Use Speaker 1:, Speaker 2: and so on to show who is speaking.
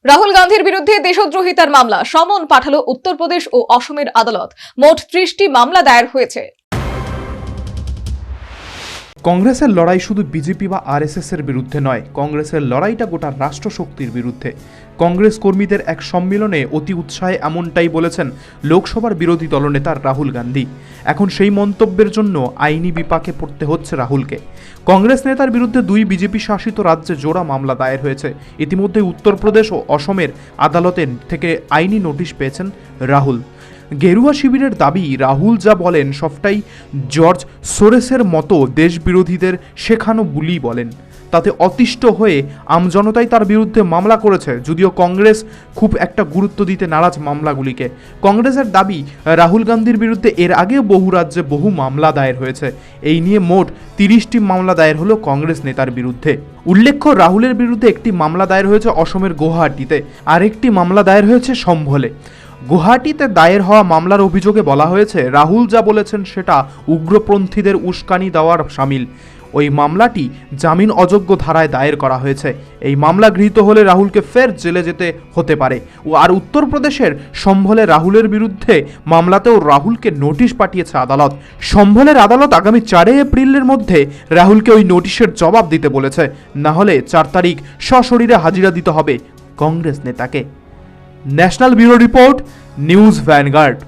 Speaker 1: রাহুল গান্ধীর বিরুদ্ধে দেশদ্রোহিতার মামলা সমন পাঠালো উত্তরপ্রদেশ ও অসমের আদালত। মোট 30টি মামলা দায়ের হয়েছে।
Speaker 2: কংগ্রেসের লড়াই শুধু বিজেপি বা আরএসএস এর বিরুদ্ধে নয়, কংগ্রেসের লড়াইটা গোটা রাষ্ট্রশক্তির বিরুদ্ধে। কংগ্রেস কর্মীদের এক সম্মেলনে অতি উৎসাহে এমনটাই বলেছেন লোকসভার বিরোধী দলনেতা রাহুল গান্ধী। এখন সেই মন্তব্যের জন্য আইনি বিপাকে পড়তে হচ্ছে রাহুলকে। কংগ্রেস নেতার বিরুদ্ধে দুই বিজেপি শাসিত রাজ্যে জোড়া মামলা দায়ের হয়েছে। ইতিমধ্যে উত্তরপ্রদেশ ও অসমের আদালতের থেকে আইনি নোটিশ পেয়েছেন রাহুল। গেরুয়া শিবিরের দাবি, রাহুল যা বলেন সবটাই জর্জ সোরেসের মতো দেশবিরোধীদের শেখানো বুলি বলেন। তাতে অতিষ্ঠ হয়ে আমজনতাই তার বিরুদ্ধে মামলা করেছে, যদিও কংগ্রেস খুব একটা গুরুত্ব দিতে নারাজ মামলাগুলিকে। কংগ্রেসের দাবি, রাহুল গান্ধীর বিরুদ্ধে এর আগেও বহু রাজ্যে বহু মামলা দায়ের হয়েছে। এই নিয়ে মোট 30টি মামলা দায়ের হলো কংগ্রেস নেতার বিরুদ্ধে। উল্লেখ্য, রাহুলের বিরুদ্ধে একটি মামলা দায়ের হয়েছে অসমের গুয়াহাটিতে, আরেকটি মামলা দায়ের হয়েছে সম্ভলে। গুয়াহাটিতে দায়ের হওয়া মামলার অভিযোগে বলা হয়েছে, রাহুল যা বলেছেন সেটা উগ্রপন্থীদের উস্কানি দেওয়ার শামিল। ওই মামলাটি জামিন অযোগ্য ধারায় দায়ের করা হয়েছে। এই মামলা গৃহীত হলে রাহুলকে ফের জেলে যেতে হতে পারে। আর উত্তরপ্রদেশের সম্ভলে রাহুলের বিরুদ্ধে মামলাতেও রাহুলকে নোটিশ পাঠিয়েছে আদালত। সম্ভলের আদালত আগামী 4 এপ্রিলের মধ্যে রাহুলকে ওই নোটিশের জবাব দিতে বলেছে, না হলে 4 তারিখ সশরীরে হাজিরা দিতে হবে কংগ্রেস নেতাকে। National bureau report, news vanguard.